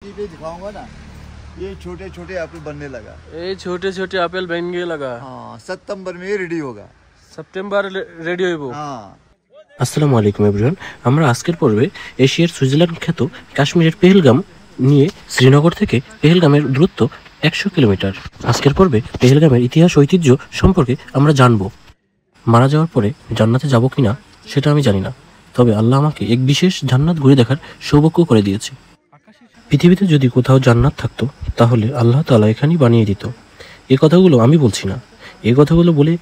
पे दिखाऊंगा ना, ये छोटे छोटे एप्पल बनने लगा। ये छोटे छोटे एप्पल बनने लगा। हाँ, सितंबर में रेडी होगा। সেপ্টেম্বর রেডি হইব। हाँ। আসসালামু আলাইকুম এভরিওয়ান, আমরা আজকের পর্বে এশিয়ার সুইজারল্যান্ড খ্যাত কাশ্মীরের পেহেলগাম নিয়ে শ্রীনগর থেকে পেহেলগামের দূরত্ব 100 কিলোমিটার। আজকের পর্বে পেহেলগামের ইতিহাস ঐতিহ্য সম্পর্কে আমরা জানব। মারা যাওয়ার পরে জান্নাতে যাব কিনা সেটা আমি জানি না, তবে আল্লাহ আমাকে এক বিশেষ জান্নাত ঘুরে দেখার সৌভাগ্য করে দিয়েছে। পৃথিবীতে যদি কোথাও জান্নাত থাকতো তাহলে আল্লাহ তাআলা এখানেই বানিয়ে দিত। এই কথাগুলো আমি বলছি না, এই কথাগুলো বলে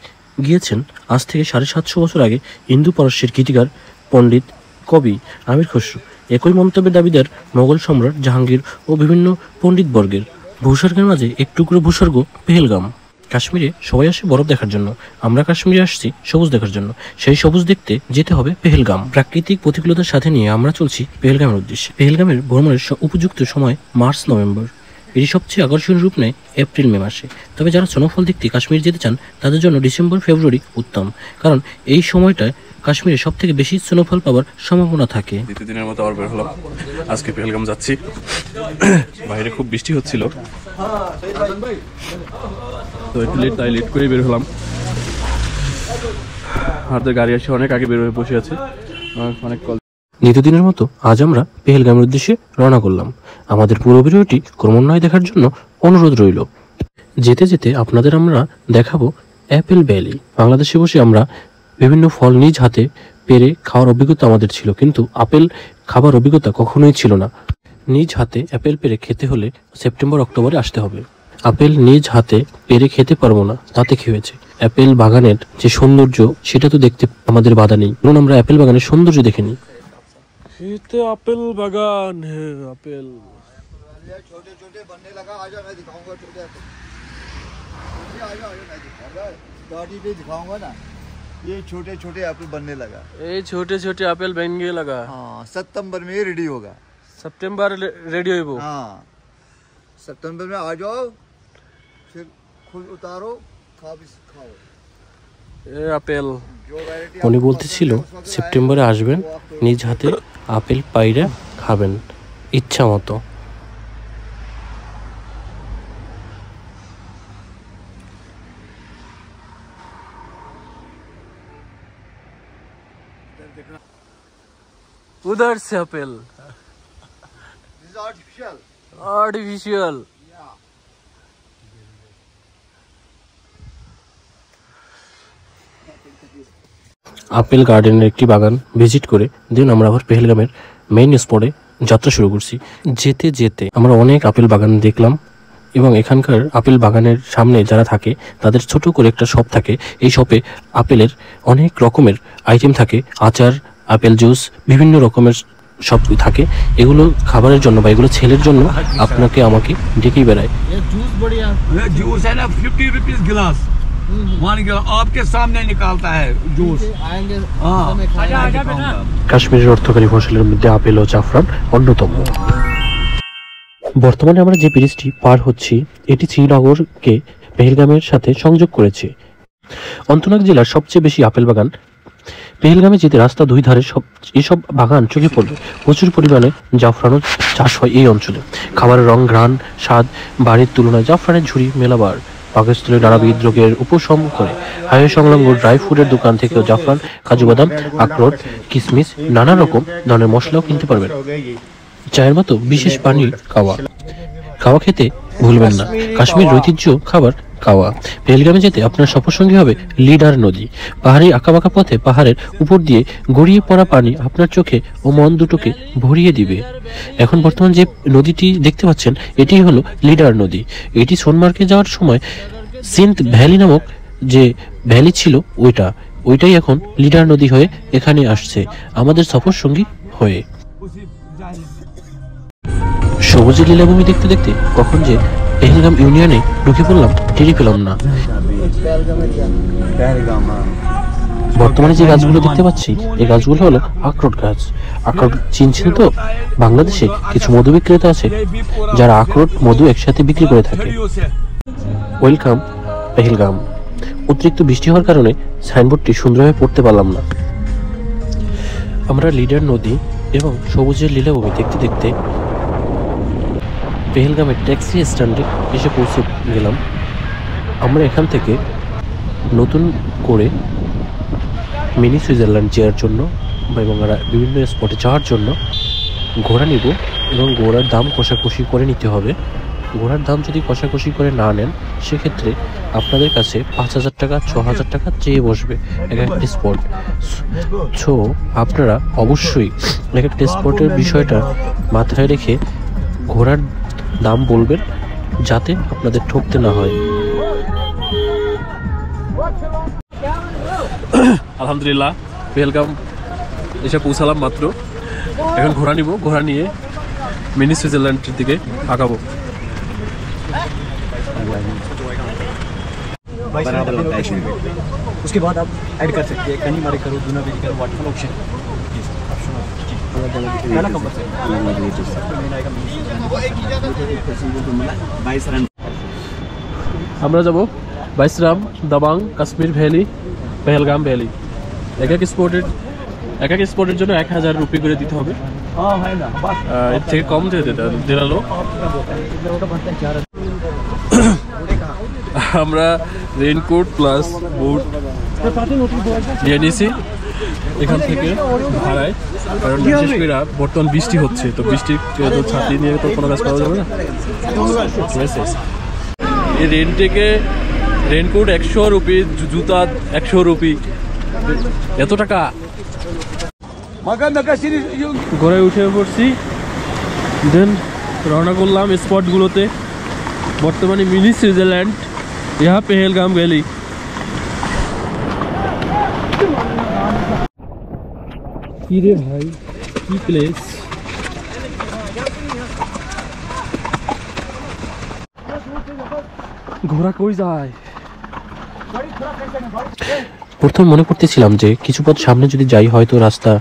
গিয়েছেন আজ থেকে 750 বছর আগে হিন্দু পারস্যের গীতিকার, পণ্ডিত, কবি আমির খসরু। একই মন্তব্যের দাবিদার মোগল সম্রাট জাহাঙ্গীর ও বিভিন্ন পণ্ডিত বর্গের। ভূস্বর্গের মাঝে এক টুকরো ভূস্বর্গ পেহেলগাম। কাশ্মীরে সবাই আসে বরফ দেখার জন্য, আমরা কাশ্মীরে আসছি সবুজ দেখার জন্য। সেই সবুজ দেখতে যেতে হবে পেহেলগাম। প্রাকৃতিক প্রতিকূলতার সাথে নিয়ে আমরা চলছি পেহেলগামের উদ্দেশ্যে। পেহেলগামের ভ্রমণের উপযুক্ত সময় মার্চ নভেম্বর। এটি সবচেয়ে আকর্ষণীয় রূপ নেয় এপ্রিল মে মাসে। তবে যারা স্নোফল দেখতে কাশ্মীর যেতে চান তাদের জন্য ডিসেম্বর ফেব্রুয়ারি উত্তম, কারণ এই সময়টায় কাশ্মীরে সব থেকে বেশি স্নোফল পাওয়ার সম্ভাবনা থাকে। দ্বিতীয় দিনের মতো আবার বের হলাম, আজকে পেহেলগাম যাচ্ছি। বাইরে খুব বৃষ্টি হচ্ছিল, তো একটু লেট, তাই লেট করে বের হলাম। হাতের গাড়ি আসে অনেক আগে বের হয়ে বসে আছে, অনেক কল। দ্বিতীয় দিনের মতো আজ আমরা পেহেলগামের উদ্দেশ্যে রওনা করলাম। আমাদের পুরো ভিডিওটি ক্রমান্বয়ে দেখার জন্য অনুরোধ রইল। যেতে যেতে আপনাদের আমরা দেখাবো অ্যাপেল ভ্যালি। বাংলাদেশে বসে আমরা বিভিন্ন ফল নিজ হাতে পেরে খাওয়ার অভিজ্ঞতা আমাদের ছিল, কিন্তু আপেল খাবার অভিজ্ঞতা কখনোই ছিল না। নিজ হাতে অ্যাপেল পেরে খেতে হলে সেপ্টেম্বর অক্টোবরে আসতে হবে। আপেল নিজ হাতে পেরে খেতে পারবো না, তাতে কি হয়েছে? অ্যাপেল বাগানের যে সৌন্দর্য সেটা তো দেখতে আমাদের বাধা নেই, কারণ আমরা অ্যাপেল বাগানের সৌন্দর্য দেখে নিই। ये আপেল বাগান है, আপেল छोटे छोटे बनने लगा। आजा मैं दिखाऊंगा छोटे एप्पल। आजा मैं दिखाऊंगा, गाड़ी पे दिखाऊंगा ना, ये छोटे छोटे एप्पल बनने लगा। ये छोटे छोटे एप्पल बनने लगा। हाँ, सितंबर में रेडी होगा। সেপ্টেম্বর রেডি হইব। हाँ, सितंबर में आ जाओ, फिर खुद उतारो, खाओ। এ আপেল উনি বলতেছিল সেপ্টেম্বরে আসবেন, নিজ হাতে আপেল পাইরা খাবেন ইচ্ছা মতো। उधर से अपल आर्टिफिशियल आर्टिफिशियल। আপেল গার্ডেনের একটি বাগান ভিজিট করে দেন আমরা আবার পেহেলগামের মেইন স্পটে যাত্রা শুরু করছি। যেতে যেতে আমরা অনেক আপেল বাগান দেখলাম, এবং এখানকার আপেল বাগানের সামনে যারা থাকে তাদের ছোট করে একটা শপ থাকে। এই শপে আপেলের অনেক রকমের আইটেম থাকে, আচার, আপেল জুস, বিভিন্ন রকমের সব থাকে। এগুলো খাবারের জন্য বা এগুলো ছেলের জন্য আপনাকে আমাকে ডেকেই বেড়ায়। जूस है ना 50 रुपीज गिलास, 1 गिलास आपके सामने निकालता है जूस। কাশ্মীরের অর্থকারী ফসলের মধ্যে আপেল ও জাফরান অন্যতম। বর্তমানে আমরা যে ব্রিজটি পার হচ্ছি এটি শ্রীনগরকে পেহেলগামের সাথে সংযোগ করেছে। অন্তনাগ জেলার সবচেয়ে বেশি আপেল বাগান। পেহেলগামে যেতে রাস্তা দুই ধারে এসব বাগান চোখে পড়বে। প্রচুর পরিমাণে জাফরানও চাষ হয় এই অঞ্চলে। খাবারের রং, ঘ্রাণ, স্বাদ বাড়ির তুলনায় জাফরানের ঝুড়ি মেলাবার পাকস্থলে নানাবিধ রোগের উপশম করে। হাইওয়ে সংলগ্ন ড্রাই ফুডের দোকান থেকেও জাফরান, কাজু বাদাম, আখরোট, কিশমিশ, নানা রকম ধরনের মশলাও কিনতে পারবেন। চায়ের মতো বিশেষ পানির কাওয়া খেতে ভুলবেন না। কাশ্মীর ঐতিহ্য খাবার কাওয়া। পেহেলগামে যেতে আপনার সফরসঙ্গী হবে লিডার নদী। পাহাড়ি আঁকাবাঁকা পথে পাহাড়ের উপর দিয়ে গড়িয়ে পড়া পানি আপনার চোখে ও মন দুটোকে ভরিয়ে দিবে। এখন বর্তমান যে নদীটি দেখতে পাচ্ছেন এটি হলো লিডার নদী। এটি সোনমার্গে যাওয়ার সময় সিন্থ ভ্যালি নামক যে ভ্যালি ছিল ওইটাই এখন লিডার নদী হয়ে এখানে আসছে আমাদের সফরসঙ্গী হয়ে। সবুজের লীলাভূমি দেখতে দেখতে কখন যে পেহেলগাম ইউনিয়নে ঢুকে পড়লাম টেরি পেলাম না। বর্তমানে যে গাছগুলো দেখতে পাচ্ছি এই গাছগুলো হলো আখরোট গাছ। আখরোট চিনছেন তো? বাংলাদেশে কিছু মধু বিক্রেতা আছে যারা আখরোট, মধু একসাথে বিক্রি করে থাকে। ওয়েলকাম পেহেলগাম। অতিরিক্ত বৃষ্টি হওয়ার কারণে সাইনবোর্ডটি সুন্দরভাবে পড়তে পারলাম না। আমরা লিডার নদী এবং সবুজের লীলাভূমি দেখতে দেখতে পেহেলগামের ট্যাক্সি স্ট্যান্ডে এসে পৌঁছে গেলাম। আমরা এখান থেকে নতুন করে মিনি সুইজারল্যান্ড যাওয়ার জন্য এবং বিভিন্ন স্পটে যাওয়ার জন্য ঘোড়া নিব এবং ঘোড়ার দাম কষাকষি করে নিতে হবে। ঘোড়ার দাম যদি কষাকষি করে না নেন সেক্ষেত্রে আপনাদের কাছে 5,000 টাকা 6,000 টাকা চেয়ে বসবে এক একটা স্পট। সো আপনারা অবশ্যই এক একটা স্পটের বিষয়টা মাথায় রেখে ঘোড়ার দাম বলবেন যাতে আপনাদের ঠকতে না হয়। আলহামদুলিল্লাহ পেহেলগাম এসে পৌঁছালাম মাত্র। এখন ঘোড়া নিব, ঘোড়া নিয়ে মিনি সুইজারল্যান্ডের দিকে আগাবো। उसके बाद आप ऐड कर सकते हैं कहीं मारे करो दूना बेरी करो वाटरफॉल ऑप्शन पहला कवर से আমরা যাব বাইসরাম, দাবাং, কাশ্মীর ভ্যালি, পেহেলগাম ভ্যালি। এক এক স্পটের জন্য 1,000 রুপি করে দিতে হবে। এর থেকে কম দিলালো। আমরা রেইনকোট প্লাস বুট নিয়ে নিয়েছি এখান থেকে ভাড়ায়, কারণ বিশেষ করে বর্তমান বৃষ্টি হচ্ছে, তো বৃষ্টির ছাতি নিয়ে তো কোনো কাজ করা যাবে না। এই রেইনকোট 100 রুপি, জুতা 100 রুপি, এত টাকা। ঘোড়ায় উঠে পড়ছি, দেন রওনা করলাম স্পটগুলোতে। বর্তমানে মিনি সুইজারল্যান্ড, यहाँ পেহেলগাম ভ্যালি। কি রে ভাই, কি প্লেস! ঘোড়া কই যায়? প্রথম মনে করতেছিলাম যে কিছু পথ সামনে যদি যাই হয়তো রাস্তা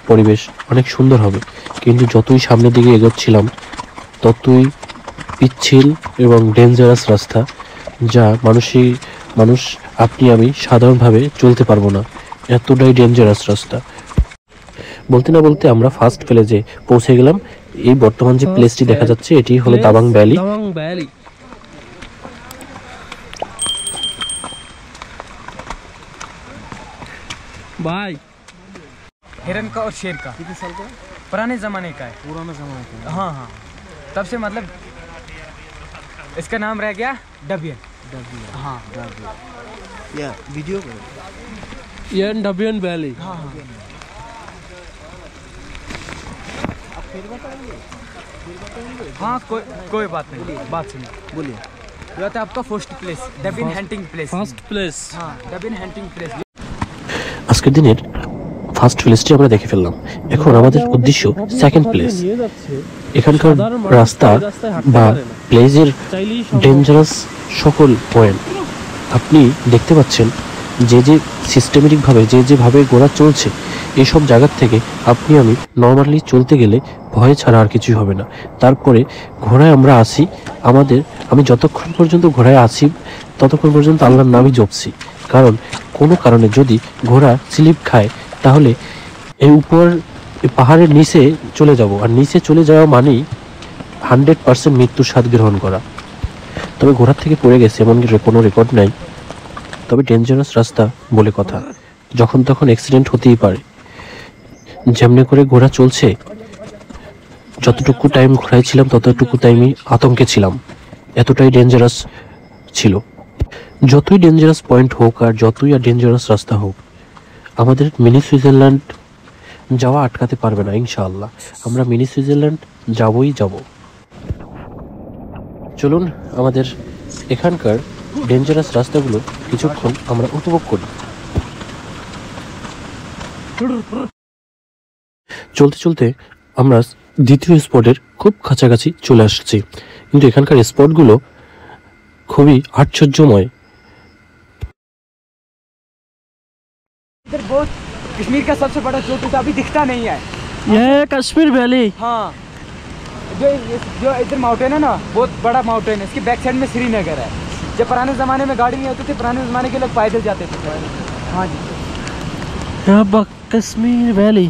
পরিবেশ অনেক সুন্দর হবে, কিন্তু যতই সামনের দিকে এগোচ্ছিলাম ততই পিচ্ছিল এবং ডেঞ্জারাস রাস্তা, যা মানুষ আপনি আমি সাধারণভাবে চলতে পারবো না, এতটাই ডেঞ্জারাস রাস্তা। বলতে না বলতে আমরা ফার্স্ট ভিলেজে পৌঁছে গেলাম। এই বর্তমান যে প্লেসটি দেখা যাচ্ছে এটি হলো দাবাং ভ্যালি। भाई हिरन का और शेर का कितने साल का? पुराने जमाने का है। पुराना जमाना का। हाँ हाँ, तब से मतलब इसका नाम रह गया डबियन। हाँ या वीडियो ये डबियन वैली। हाँ हाँ। हाँ कोई बात नहीं, बात सुनिए, बोलिए। ये होता है आपका फर्स्ट प्लेस, डबियन हंटिंग प्लेस। First place. हाँ, डबियन हंटिंग प्लेस। আজকের দিনের ফার্স্ট প্লেসটি আমরা দেখে ফেললাম। এখন আমাদের উদ্দেশ্য সেকেন্ড প্লেস। এখানকার রাস্তা বা প্লেসের ডেঞ্জারাস সকল পয়েন্ট আপনি দেখতে পাচ্ছেন। যে সিস্টেমেটিকভাবে যেভাবে ঘোড়া চলছে, এইসব জায়গার থেকে আপনি আমি নর্মালি চলতে গেলে ভয় ছাড়া আর কিছুই হবে না। তারপরে ঘোড়ায় আমরা আসি, আমি যতক্ষণ পর্যন্ত ঘোড়ায় আসি ততক্ষণ পর্যন্ত আল্লাহর নামই জপছি, কারণ কোনো কারণে যদি ঘোড়া স্লিপ খায় তাহলে এই উপর পাহাড়ের নিচে চলে যাব, আর নিচে চলে যাওয়া মানেই 100% মৃত্যুর স্বাদ গ্রহণ করা। তবে ঘোড়ার থেকে পড়ে গেছে এমন কোনো রেকর্ড নাই, তবে ডেঞ্জারাস রাস্তা বলে কথা, যখন তখন অ্যাক্সিডেন্ট হতেই পারে। যেমনি করে ঘোড়া চলছে, যতটুকু টাইম ঘোড়ায় ছিলাম ততটুকু টাইমই আতঙ্কে ছিলাম, এতটাই ডেঞ্জারাস ছিল। যতই ডেঞ্জারাস পয়েন্ট হোক আর যতই আর ডেঞ্জারাস রাস্তা হোক, আমাদের মিনি সুইজারল্যান্ড যাওয়া আটকাতে পারবে না ইনশাআল্লাহ। আমরা মিনি সুইজারল্যান্ড যাবই যাব। চলুন আমাদের এখানকার ডেঞ্জারাস রাস্তাগুলো কিছুক্ষণ আমরা উপভোগ করি। চলতে চলতে আমরা দ্বিতীয় স্পটের খুব কাছাকাছি চলে আসছি, কিন্তু এখানকার স্পটগুলো খুবই আশ্চর্যময়। इधर बहुत कश्मीर का सबसे बड़ा चोटी तो अभी दिखता नहीं है। ये कश्मीर वैली। हाँ, जो इधर माउंटेन है ना, बहुत बड़ा माउंटेन है। इसकी बैक साइड में श्रीनगर है। जब पुराने ज़माने में गाड़ी नहीं होती थी, पुराने ज़माने के लोग पैदल जाते थे। हाँ जी, यहाँ पर कश्मीर वैली।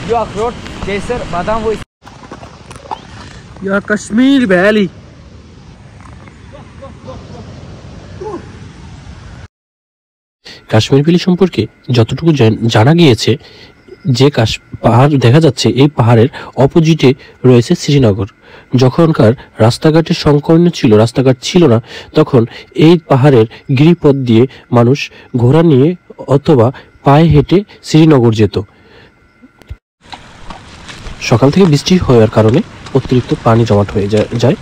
जो अखरोट केसर बादाम वो या कश्मीर ভ্যালি কাশ্মীর ভ্যালি সম্পর্কে যতটুকু জানা গিয়েছে, যে পাহাড় দেখা যাচ্ছে এই পাহাড়ের অপোজিটে রয়েছে শ্রীনগর। যখনকার রাস্তাঘাটের সংকীর্ণ ছিল, রাস্তাঘাট ছিল না, তখন এই পাহাড়ের গিরিপথ দিয়ে মানুষ ঘোড়া নিয়ে অথবা পায়ে হেঁটে শ্রীনগর যেত। সকাল থেকে বৃষ্টি হওয়ার কারণে অতিরিক্ত পানি জমাট হয়ে যায়,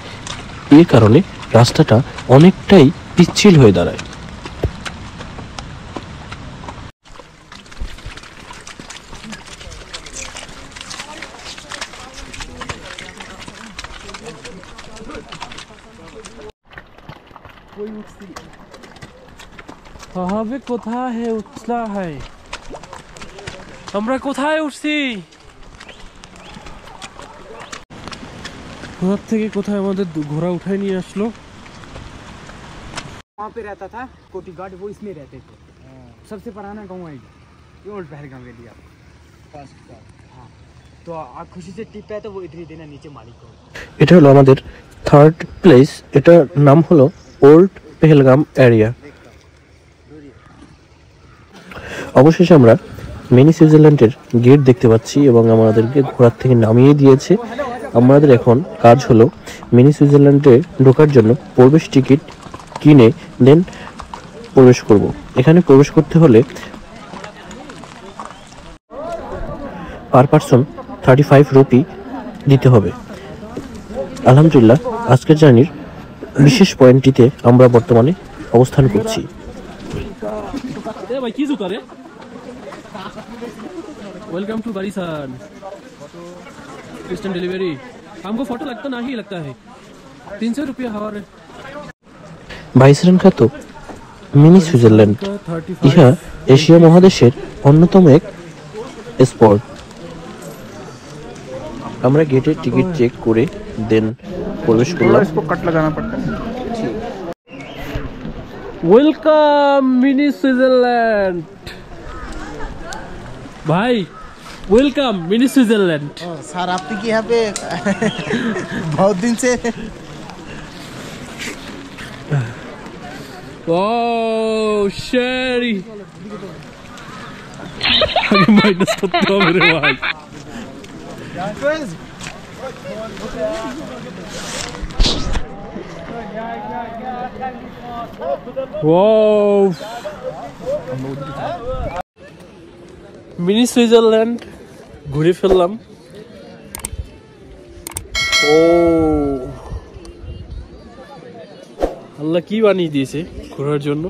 এর কারণে রাস্তাটা অনেকটাই পিচ্ছিল হয়ে দাঁড়ায়। হবে কোথায় হে উঠলা হয়, আমরা কোথায় উঠছি, কোথা থেকে কোথায় আমাদের ঘোড়া উঠায় নিয়ে আসলো। वहाँ पे रहता था कोटी घाट, वो इसमें रहते थे। सबसे पुराना गाँव है ये ओल्ड पहलगाम एरिया। हाँ, तो आप खुशी से टिप है तो वो इधर ही देना नीचे मालिक को। এটা হলো আমাদের থার্ড প্লেস, এটার নাম হলো ওল্ড পেহেলগাম এরিয়া। অবশেষে আমরা মিনি সুইজারল্যান্ডের গেট দেখতে পাচ্ছি এবং আমাদেরকে ঘোড়ার থেকে নামিয়ে দিয়েছে। আমাদের এখন কাজ হলো মিনি সুইজারল্যান্ডে ঢোকার জন্য প্রবেশ টিকিট কিনে দেন প্রবেশ করব। এখানে প্রবেশ করতে হলে পার পারসন 35 রুপি দিতে হবে। আলহামদুলিল্লাহ, আজকের জার্নির বিশেষ পয়েন্টটিতে আমরা বর্তমানে অবস্থান করছি। ভাই কি জুতা রে, वेलकम टू बारिसान इंस्टेंट डिलीवरी। हमको फोटो लगता नहीं लगता है 300 रुपया हमारे। বাইসরান খ্যাত মিনি সুইজারল্যান্ড ইহা এশিয়া মহাদেশের অন্যতম এক স্পট। আমরা গেটের টিকিট চেক করে দেন প্রবেশ করলাম। वेलकम मिनी स्विट्जरलैंड भाई, वेलकम मिनी स्विट्जरलैंड। सर आपने की यहाँ पे बहुत दिन से ओह शेरी माइनस करते हो मेरे भाई। वाओ মিনি সুইজারল্যান্ড ঘুরে ফেললাম। ও আল্লাহ কি বানিয়ে দিয়েছে ঘোরার জন্য।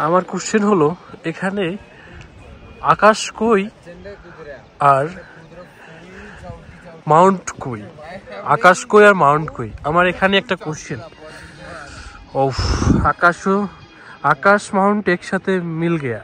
আমার কোশ্চেন হলো, এখানে আকাশ কই আর মাউন্ট কই, আকাশ কই আর মাউন্ট কই, আমার এখানে একটা কোশ্চেন। ও আকাশ মাউন্ট একসাথে মিল গয়া।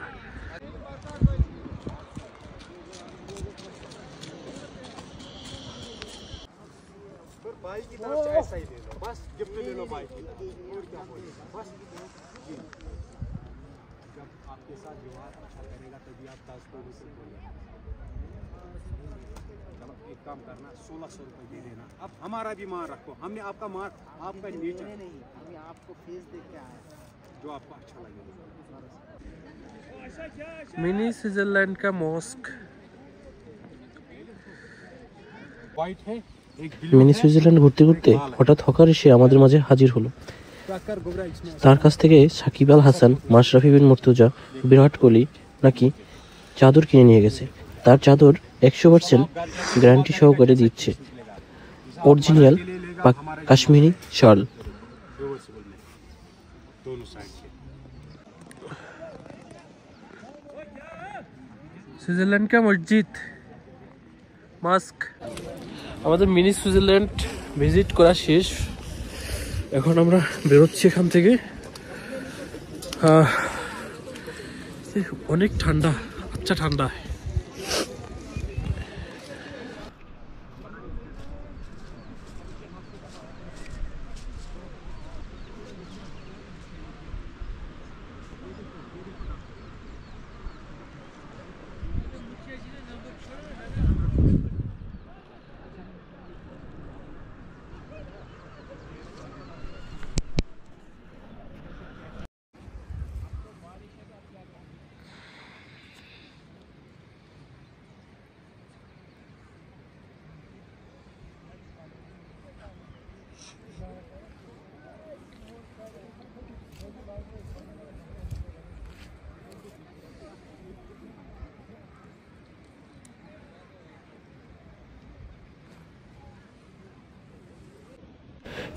काम करना 1600 रुपये दे देना। अब हमारा भी मान रखो, हमने आपका मान, आपका नेचर नहीं, हमें आपको फेस देख के आया जो आपको अच्छा लगेगा। मिनी स्विट्जरलैंड का मॉस्क वाइट है, মিনি সুইজারল্যান্ড ঘুরতে ঘুরতে হঠাৎ হকার এসে আমাদের মাঝে হাজির হলো। তার কাছ থেকে সাকিব আল হাসান, মাশরাফি বিন মুর্তজা, বিরাট কোহলি নাকি চাদর কিনে নিয়ে গেছে। তার চাদর 100% গ্যারান্টি সহকারে দিচ্ছে, অরিজিনাল কাশ্মীরি শাল। সুইজারল্যান্ড কা মসজিদ মাস্ক। আমাদের মিনি সুইজারল্যান্ড ভিজিট করা শেষ, এখন আমরা বেরোচ্ছি এখান থেকে। অনেক ঠান্ডা, আচ্ছা ঠান্ডা।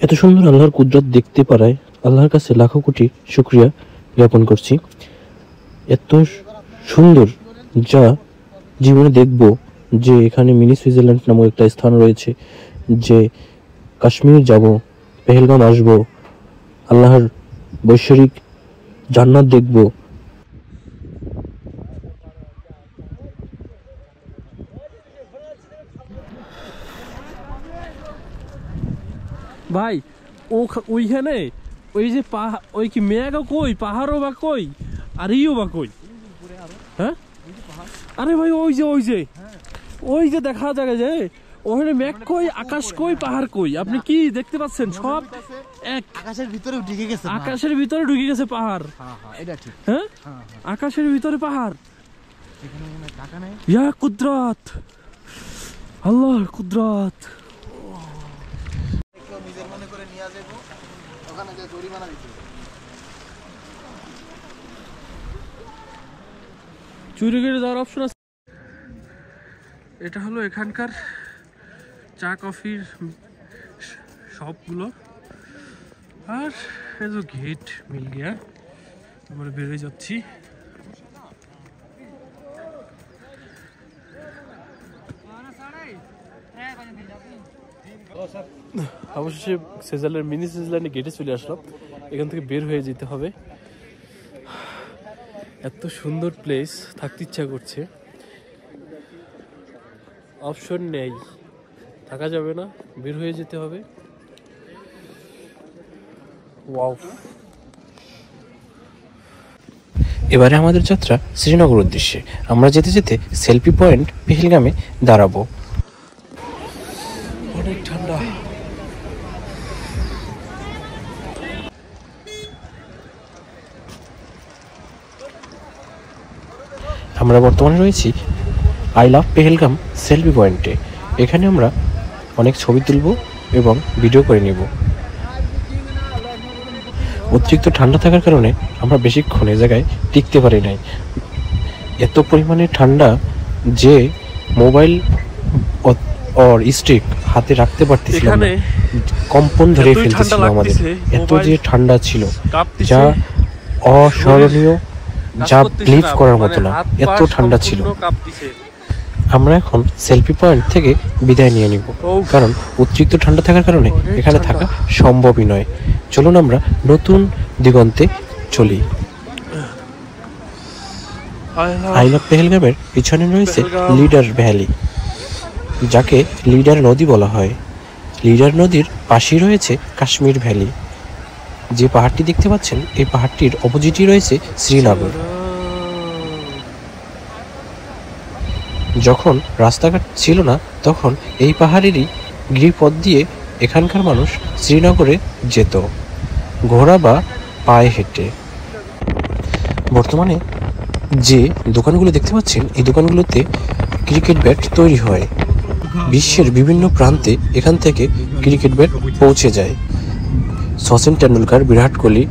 এত সুন্দর আল্লাহর কুদরত দেখতে পারায় আল্লাহর কাছে লাখো কোটি শুকরিয়া জ্ঞাপন করছি। এত সুন্দর যা জীবনে দেখব, যে এখানে মিনি সুইজারল্যান্ড নামক একটা স্থান রয়েছে, যে কাশ্মীর যাব, পেহেলগাম আসব, আল্লাহর বৈশ্বরিক জান্নাত দেখব। ভাই ওইখানে ওই যে ওই কি মেঘও কই, পাহাড়ও বা কই, আর ইও বা কই? হ্যাঁ আরে ভাই ওই যে দেখা যায় যে ওখানে মেঘ কই, আকাশ কই, পাহাড় কই, আপনি কি দেখতে পাচ্ছেন? সব এক আকাশের ভিতরে ঢুকে গেছে, আকাশের ভিতরে ঢুকে গেছে পাহাড়। এটা ঠিক। হ্যাঁ আকাশের ভিতরে পাহাড়। ইয়া কুদরত, আল্লাহর কুদরত। নিজের মনে করে নিয়ে যাবো, ওখানে যে জরিমানা দিতে চুরি করে যাওয়ার অপশন আছে। এটা হলো এখানকার চা কফির শপগুলো। আর এই যে গেট মিল গিয়া, আমরা বেরিয়ে যাচ্ছি। অবশেষে সুইজারল্যান্ড মিনি সুইজারল্যান্ডে গেটে চলে আসলাম। এখান থেকে বের হয়ে যেতে হবে। এত সুন্দর প্লেস, থাকতে ইচ্ছা করছে, অপশন নেই, থাকা যাবে না, বের হয়ে যেতে হবে। ওয়াও। এবারে আমাদের যাত্রা শ্রীনগর উদ্দেশ্যে। আমরা যেতে যেতে সেলফি পয়েন্ট পেহেলগামে দাঁড়াবো। অনেক ঠান্ডা। আমরা বর্তমানে রয়েছি আই লাভ পেহেলগাম সেলফি পয়েন্টে। এখানে আমরা অনেক ছবি তুলব এবং ভিডিও করে নেব। অতিরিক্ত ঠান্ডা থাকার কারণে আমরা বেশিক্ষণ এই জায়গায় টিকতে পারি নাই। এত পরিমাণে ঠান্ডা যে মোবাইল আর স্টিক হাতে রাখতে পারতেছিলাম না, কম্পন ধরে ফেলতেছিল আমাদের। এত যে ঠান্ডা ছিল যা অস্মরণীয়, যা বিলিভ করার মতো না, এত ঠান্ডা ছিল। আমরা এখন সেলফি পয়েন্ট থেকে বিদায় নিয়ে নিব, কারণ অতিরিক্ত ঠান্ডা থাকার কারণে এখানে থাকা সম্ভবই নয়। চলুন আমরা নতুন দিগন্তে চলি। আই লাভ পেহেলগামের পিছনে রয়েছে লিডার ভ্যালি, যাকে লিডার নদী বলা হয়। লিডার নদীর পাশেই রয়েছে কাশ্মীর ভ্যালি। যে পাহাড়টি দেখতে পাচ্ছেন, এই পাহাড়টির অপোজিটই রয়েছে শ্রীনগর। যখন রাস্তাঘাট ছিল না, তখন এই পাহাড়েরই গিরিপথ দিয়ে এখানকার মানুষ শ্রীনগরে যেত, ঘোড়া বা পায়ে হেঁটে। বর্তমানে যে দোকানগুলো দেখতে পাচ্ছেন, এই দোকানগুলোতে ক্রিকেট ব্যাট তৈরি হয়। বিশ্বের বিভিন্ন প্রান্তে এখান থেকে ক্রিকেট ব্যাট পৌঁছে যায়। সচিন টেন্ডুলকার, বিরাট কোহলি,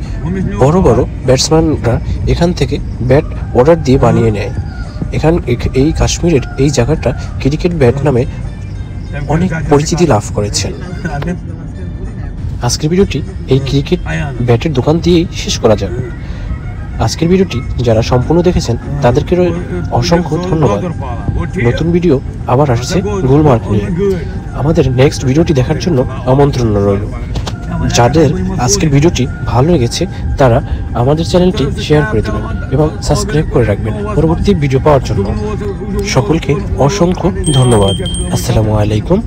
বড় বড় ব্যাটসম্যানরা এখান থেকে ব্যাট অর্ডার দিয়ে বানিয়ে নেয়। এই কাশ্মীরের এই জায়গাটা ক্রিকেট ব্যাট নামে অনেক পরিচিতি লাভ করেছে। আজকের ভিডিওটি এই ক্রিকেট ব্যাটের দোকান দিয়েই শেষ করা যাক। আজকের ভিডিওটি যারা সম্পূর্ণ দেখেছেন তাদেরকে অসংখ্য ধন্যবাদ। নতুন ভিডিও আবার আসছে গুলমার্গ নিয়ে। আমাদের নেক্সট ভিডিওটি দেখার জন্য আমন্ত্রণ রইল। যাদের আজকের ভিডিওটি ভালো লেগেছে তারা আমাদের চ্যানেলটি শেয়ার করে দেবেন এবং সাবস্ক্রাইব করে রাখবেন পরবর্তী ভিডিও পাওয়ার জন্য। সকলকে অসংখ্য ধন্যবাদ। আসসালামু আলাইকুম।